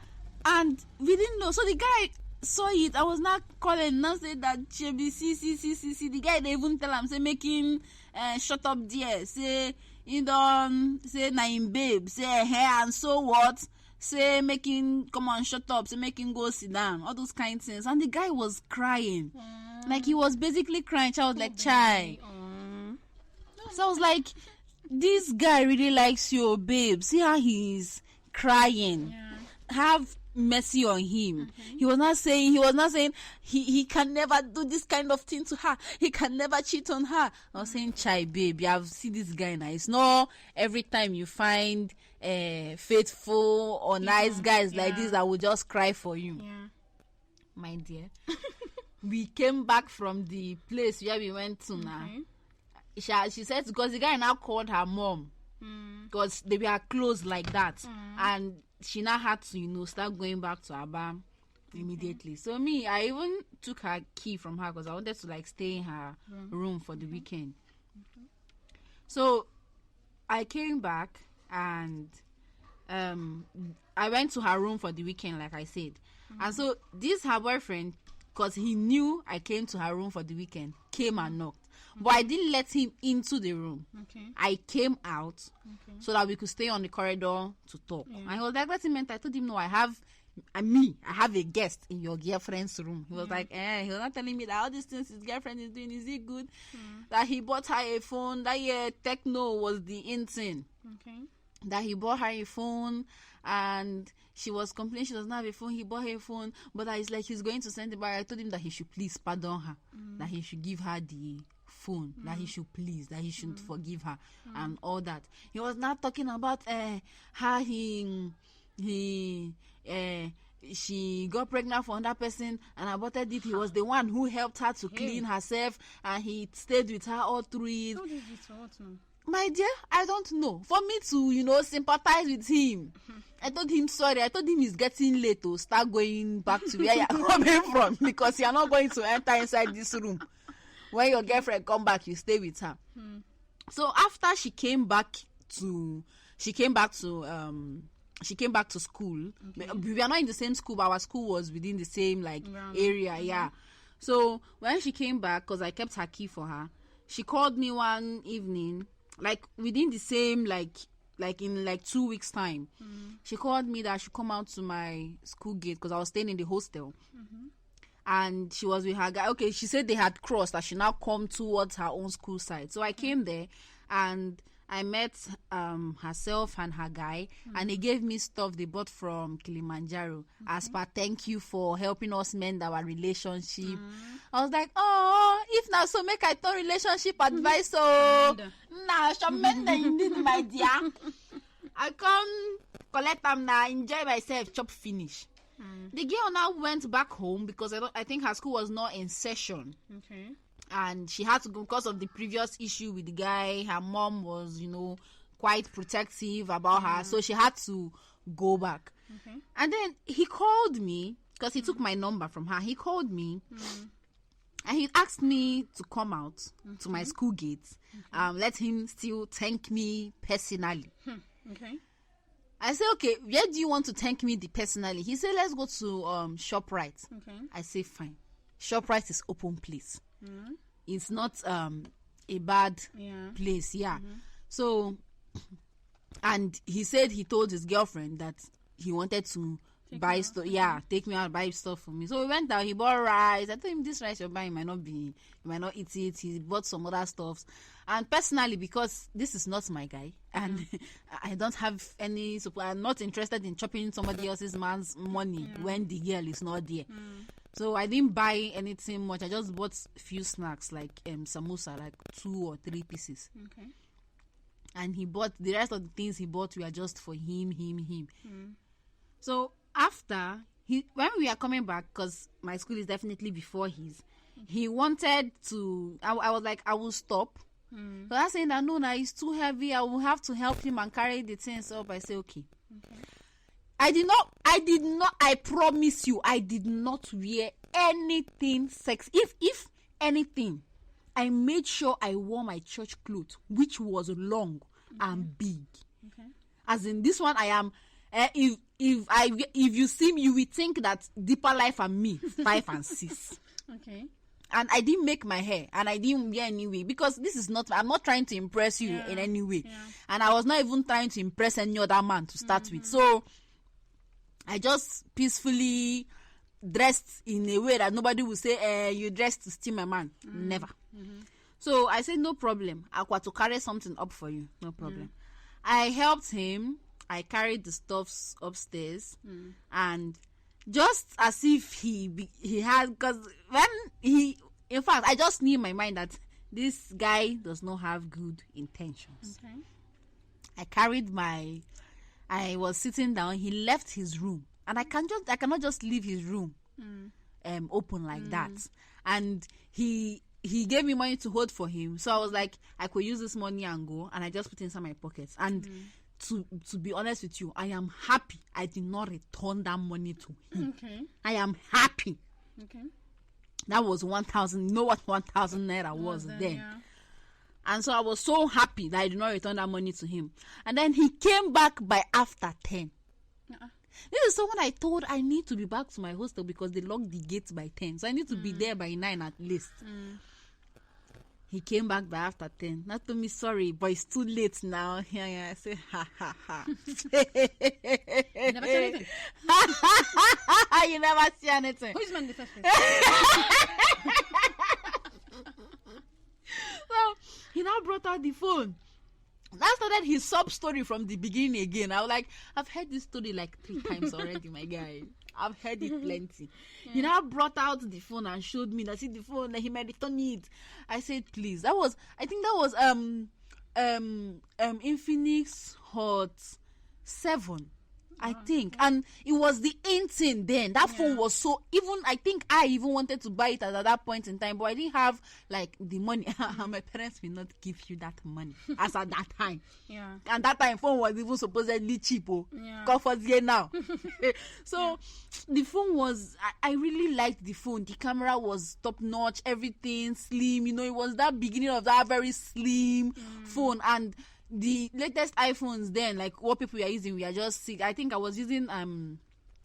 And we didn't know. So the guy saw it. I was not calling. Not say that see. The guy, they even tell him, say, making shut up there. Say, you don't, say, na him babe. Say, hey, and so what? Say, making, come on, shut up. Say, making go sit down. All those kind of things. And the guy was crying. Like, he was basically crying. I was like, chai. So I was like, this guy really likes you, babe. See how he's crying. Have mercy on him. He was not saying he can never do this kind of thing to her. He can never cheat on her. I was saying, chai, babe, you have seen this guy now. It's not every time you find faithful or nice guys like this that will just cry for you. My dear. We came back from the place where we went to now. She said, because the guy now called her mom because they were close like that, and she now had to, start going back to Aba immediately. So me, I even took her key from her because I wanted to like stay in her room for the weekend. So I came back and I went to her room for the weekend, like I said. And so this her boyfriend, because he knew I came to her room for the weekend, came and knocked. But I didn't let him into the room. I came out so that we could stay on the corridor to talk. And he was like, what it meant? I told him, no, I have a guest in your girlfriend's room. He was like, he was not telling me that all these things his girlfriend is doing, is it good? That he bought her a phone, that techno was the in thing. That he bought her a phone and she was complaining she doesn't have a phone. He bought her a phone, but that it's like he's going to send it back. I told him that he should please pardon her, that he should give her the phone, that he should please, that he should forgive her, and all that. He was not talking about how she got pregnant for another person and aborted it. He was the one who helped her to clean herself, and he stayed with her all through it. How did this what now? My dear, I don't know. For me to, sympathize with him, I told him sorry. I told him it's getting late to start going back to where you're coming from, because you're not going to enter inside this room. When your girlfriend come back, you stay with her. So after she came back to school. We are not in the same school, but our school was within the same area. So when she came back, because I kept her key for her, she called me one evening, like within the same in 2 weeks time. She called me that I should come out to my school gate because I was staying in the hostel. And she was with her guy. Okay, she said they had crossed, that she now come towards her own school side. So I came there and I met herself and her guy, and they gave me stuff they bought from Kilimanjaro as per thank you for helping us mend our relationship. I was like, oh, if now so make I turn relationship advice, so nah, shall mend the indeed, my dear. I come collect them now, enjoy myself, chop finish. The girl now went back home because I think her school was not in session. And she had to go because of the previous issue with the guy. Her mom was, quite protective about her. So she had to go back. And then he called me because he took my number from her. He called me and he asked me to come out to my school gate. Let him still thank me personally. I said, okay, where do you want to thank me personally? He said, let's go to ShopRite. I say, fine. ShopRite is open place. It's not a bad place. So, and he said he told his girlfriend that he wanted to buy stuff. Take me out, buy stuff for me. So we went out. He bought rice. I told him, this rice you're buying might not eat it. He bought some other stuff. And personally, because this is not my guy, and I don't have any support, I'm not interested in chopping somebody else's man's money when the girl is not there. So I didn't buy anything much. I just bought few snacks like samosa, like 2 or 3 pieces. Okay. And he bought the rest of the things he bought were just for him. So after when we are coming back, because my school is definitely before his, he wanted to. I was like, I will stop. But I saying that no, it's too heavy. I will have to help him and carry the things up. I say okay. I did not. I promise you, I did not wear anything sexy. If anything, I made sure I wore my church clothes, which was long and big. As in this one, I am. If you see me, you will think that Deeper Life and me 5 and 6. Okay. And I didn't make my hair, and I didn't wear anyway, because this is not. I'm not trying to impress you in any way, and I was not even trying to impress any other man to start with. So I just peacefully dressed in a way that nobody will say, "You dressed to steal my man." Never. So I said, "No problem. I got to carry something up for you. No problem." I helped him. I carried the stuffs upstairs, and just as if he had, because when in fact, I just knew in my mind that this guy does not have good intentions. Okay. I was sitting down. He left his room, and I cannot just leave his room open like that. And he gave me money to hold for him, so I was like, I could use this money and go, and I just put it inside my pockets. And to be honest with you, I am happy I did not return that money to him. Okay. I am happy. Okay. That was 1,000. You know what 1,000 naira was then? Yeah. And so I was so happy that I did not return that money to him. And then he came back by after 10. This is someone I told I need to be back to my hostel because they locked the gates by 10. So I need to be there by 9 at least. He came back by after 10. Not to me, sorry, but it's too late now. Yeah. I say, ha. You never said anything. You never see anything. Who's man in the first place? So he now brought out the phone. That started his sub story from the beginning again. I was like, I've heard this story like 3 times already, my guy. I've heard it plenty. He now brought out the phone and showed me that, see the phone, that he might return it. I said, please. I think that was Infinix Hot 7. I think, and it was the in thing then. That phone was so, I think I even wanted to buy it at that point in time, but I didn't have like the money. My parents will not give you that money as at that time. Yeah. And that time phone was even supposedly cheap. Yeah. Comfort here now. So the phone was, I really liked the phone. The camera was top notch, everything slim. It was that beginning of that very slim phone. And the latest iPhones then, like what people are using, we are just sick. I think I was using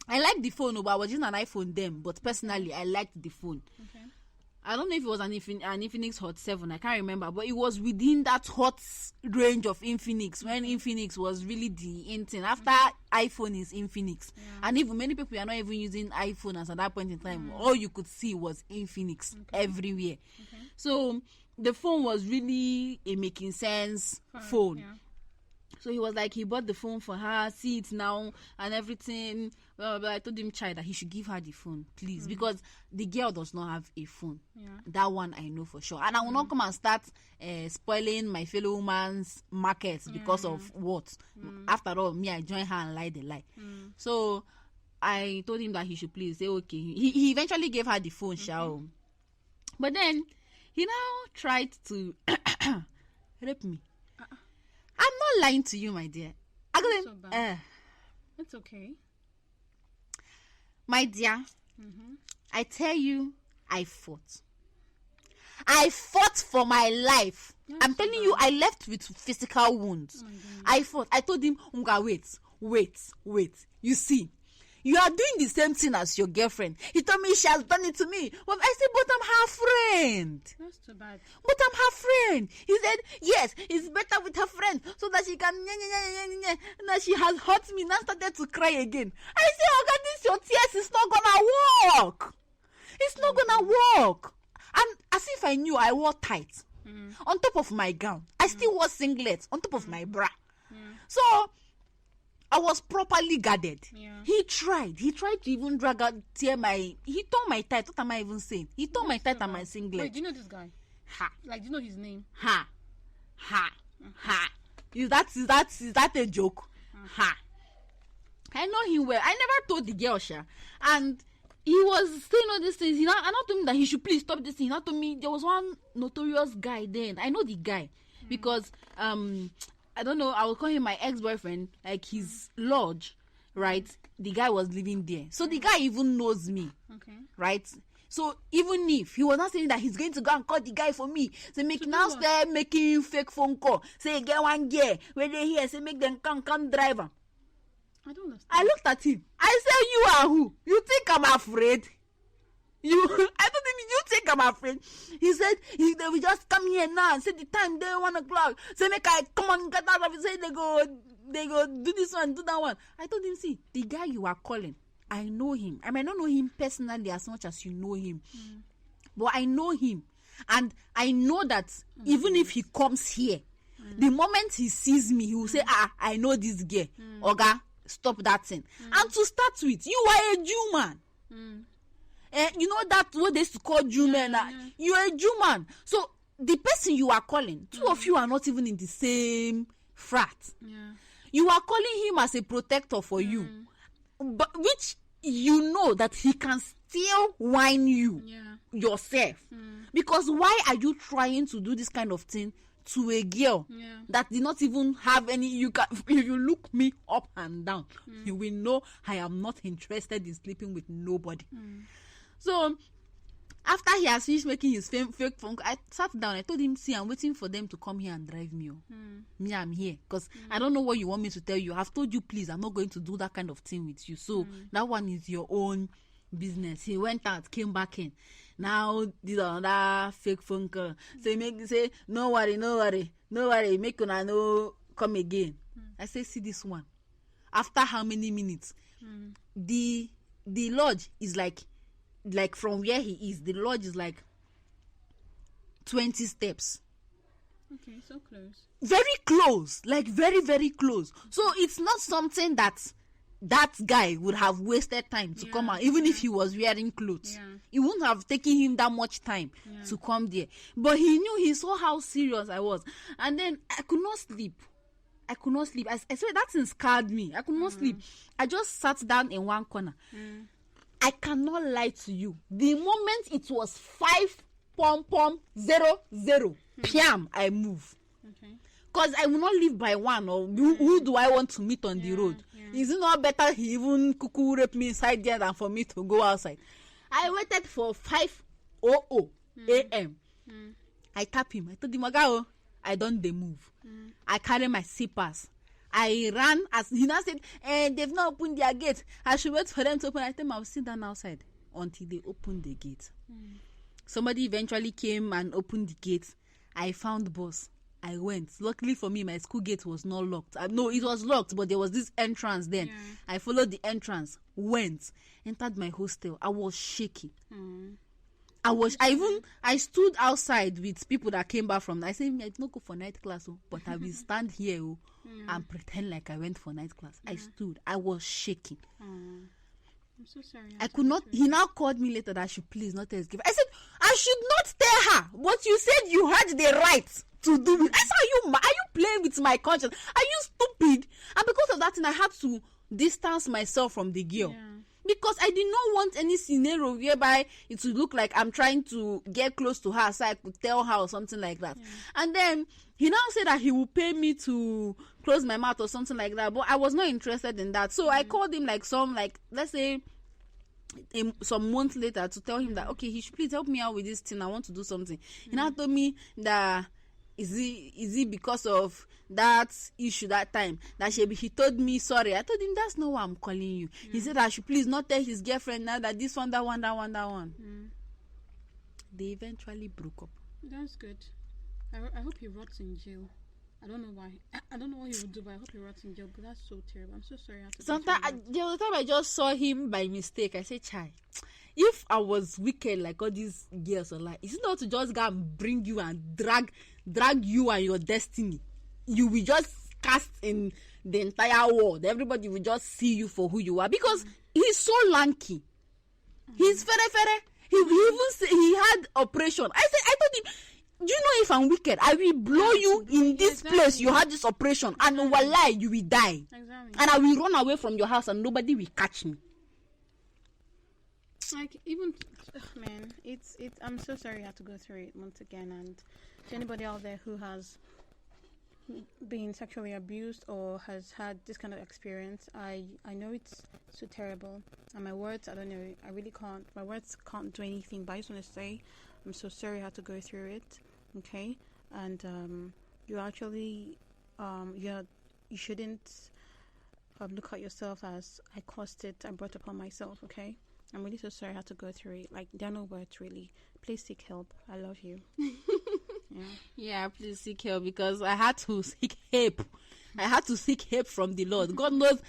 I liked the phone, but I was using an iPhone then. But personally, I liked the phone. Okay. I don't know if it was an Infinix Hot 7. I can't remember, but it was within that hot range of Infinix when Infinix was really the in thing. After iPhone is Infinix, and even many people are not even using iPhone as at that point in time. All you could see was Infinix everywhere. Okay. So the phone was really a making sense phone. Yeah. So he was like, he bought the phone for her, see it now and everything. Well, I told him, child, that he should give her the phone, please, because the girl does not have a phone. Yeah. That one I know for sure. And I will not come and start spoiling my fellow woman's market because of what. After all, me, I join her and lie the lie. So I told him that he should please say, okay. He eventually gave her the phone, shall. But then he now tried to rape me. I'm not lying to you, my dear. It's okay. My dear, I tell you, I fought. I fought for my life. I'm telling you, I left with physical wounds. I fought. I told him, Unga, wait. You see, you are doing the same thing as your girlfriend. He told me she has done it to me. But I said, but I'm her friend. That's too bad. But I'm her friend. He said, yes, it's better with her friend so that she can. Now she has hurt me. Now started to cry again. I said, oh God, this your tears is not gonna work. It's not gonna work. And as if I knew, I wore tights on top of my gown. I still wore singlets on top of my bra. So I was properly guarded. Yeah. He tried to even tear my. He tore my tight. What am I even saying? He tore my tight and my singlet. Wait, do you know this guy? Ha. Like, do you know his name? Ha. Is that a joke? Ha. I know him well. I never told the girl, Sha. And he was saying all these things. I not told him that he should please stop this thing. He not told me there was one notorious guy then. I know the guy because I don't know. I will call him my ex-boyfriend. Like his lodge, right? The guy was living there, so the guy even knows me. Okay. Right. So even if he was not saying that he's going to go and call the guy for me, say make now start making fake phone call. Say get one girl when they here, say make them come drive him. I don't understand. I looked at him. I said, "You are who? You think I'm afraid? I told him, you think I'm afraid?" He said, "They will just come here now. Say the time there 1 o'clock. Say make I come on get out of it. Say they go do this one, do that one." I told him, "See, the guy you are calling, I know him. I might not know him personally as much as you know him, but I know him, and I know that even if he comes here, the moment he sees me, he will say, I know this girl. Oga, stop that thing." And to start with, you are a Jew man. You know that what they used to call Jew men. You are a Jew man. So the person you are calling, two of you are not even in the same frat. You are calling him as a protector for you, but which you know that he can still whine you yourself. Because why are you trying to do this kind of thing to a girl that did not even have any? If you look me up and down, you will know I am not interested in sleeping with nobody. So after he has finished making his fake phone call, I sat down. I told him, "See, I'm waiting for them to come here and drive me. Me, I'm here because I don't know what you want me to tell you. I've told you, please, I'm not going to do that kind of thing with you. So that one is your own business." He went out, came back in. Now did another fake phone call. Say, no worry, make una no come again. I say, "See this one. After how many minutes? The lodge is like from where he is, the lodge is like 20 steps. Okay, so close. Very close, like very, very close. So it's not something that guy would have wasted time to come out, even if he was wearing clothes. It wouldn't have taken him that much time to come there. But he saw how serious I was. And then I could not sleep. I swear that thing scared me. I could not sleep. I just sat down in one corner. I cannot lie to you. The moment it was 5:00 p.m., I move. Because I will not live by one. Or who do I want to meet on the road? Is it not better he even cuckoo rape me inside there than for me to go outside? I waited for 5:00 a.m. I tap him. I told him, "Oga, I don't move." I carry my slippers. I ran as he now said, "They've not opened their gate. I should wait for them to open." I told him I'll sit down outside until they open the gate. Somebody eventually came and opened the gate. I found the boss. I went. Luckily for me, my school gate was not locked. No, it was locked, but there was this entrance then. I followed the entrance, went, entered my hostel. I was shaking. I stood outside with people that came back from. I said, "I did not go for night class, but I will stand here and pretend like I went for night class." I stood. I was shaking. I'm so sorry. I could not. He now called me later that I should please not tell his gift. I said, "I should not tell her, but you said you had the right to do it." I said, "Are you playing with my conscience? Are you stupid?" And because of that thing, I had to distance myself from the girl. Because I did not want any scenario whereby it would look like I'm trying to get close to her so I could tell her or something like that. And then he now said that he will pay me to close my mouth or something like that. But I was not interested in that. So I called him let's say some months later to tell him that, okay, he should please help me out with this thing. I want to do something. He now told me that is it because of that issue that time that he told me sorry. I told him that's not why I'm calling you. He said I should please not tell his girlfriend now that this one, that one. They eventually broke up. That's good. I hope he rots in jail. I don't know why. I don't know what he would do, but I hope he rots in jail. But that's so terrible. I'm so sorry. The other time I just saw him by mistake. I said, "Chai, if I was wicked like all these girls are like, it's not to just go and bring you and drag you and your destiny. You will just cast in the entire world. Everybody will just see you for who you are because he's so lanky. He's fere. He had operation. I told him, do you know if I'm wicked, I will blow you in this place. You had this operation, and wallahi, you will die. Exactly. And I will run away from your house, and nobody will catch me. Like, even, man, it's. I'm so sorry you had to go through it once again. And to anybody out there who has been sexually abused or has had this kind of experience, I know it's so terrible. And my words, I don't know, I really can't. My words can't do anything. But I just want to say, I'm so sorry you had to go through it. Okay, and you actually, you shouldn't look at yourself as I caused it, I brought upon myself. Okay. I'm really so sorry I had to go through it. Like, there are no words, really. Please seek help. I love you. Yeah, please seek help because I had to seek help. I had to seek help from the Lord. God knows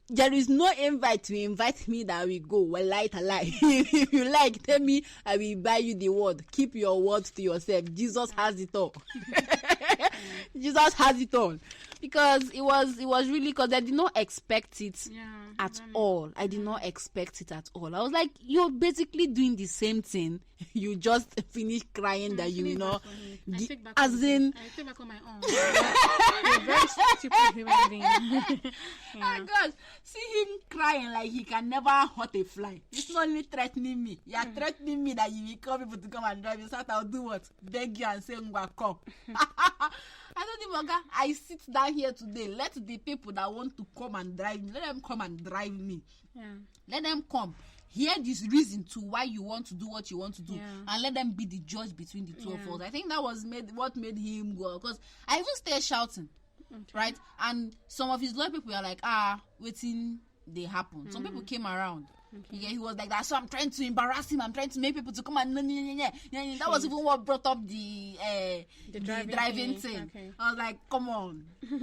there is no invite to invite me that we go. Well, lie. If you like, tell me, I will buy you the word. Keep your words to yourself. Jesus has it all. Jesus has it all. Because it was really, because I did not expect it at all. I did not expect it at all. I was like, you're basically doing the same thing. You just finished crying that you know. I take back on my own. You're a very stupid human being. Oh God, see him crying like he can never hurt a fly. It's not only threatening me. You are threatening me that you will call people to come and drive you. So I'll do what? Beg you and say, come. I don't even, I sit down here today. Let the people that want to come and drive me, let them come and drive me. Yeah. Let them come. Hear this reason to why you want to do what you want to do, and let them be the judge between the two of us. I think that was what made him go, because I even started shouting, right? And some of his loyal people are like, waiting, they happen. Some people came around. Yeah, he was like that. So I'm trying to embarrass him. I'm trying to make people to come and that was even what brought up the driving thing. Okay. I was like, come on, please.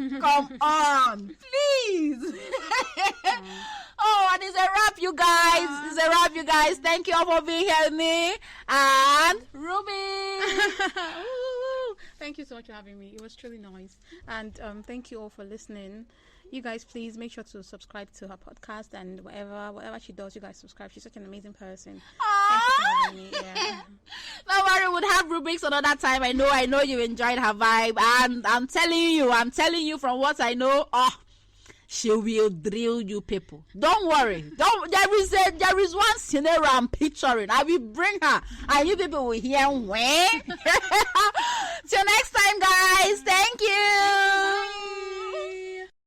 Oh, and it's a wrap, you guys. It's a wrap, you guys. Thank you all for being here with me and Ruby. Thank you so much for having me. It was truly nice, and thank you all for listening. You guys, please make sure to subscribe to her podcast, and whatever she does, you guys subscribe. She's such an amazing person. Thank you for having me. Yeah. Don't worry, we'll have rubrics another time. I know you enjoyed her vibe, and I'm telling you from what I know. She will drill you people. Don't worry. There is one scenario I'm picturing. I will bring her, and you people will hear when. Till next time, guys. Thank you. Bye.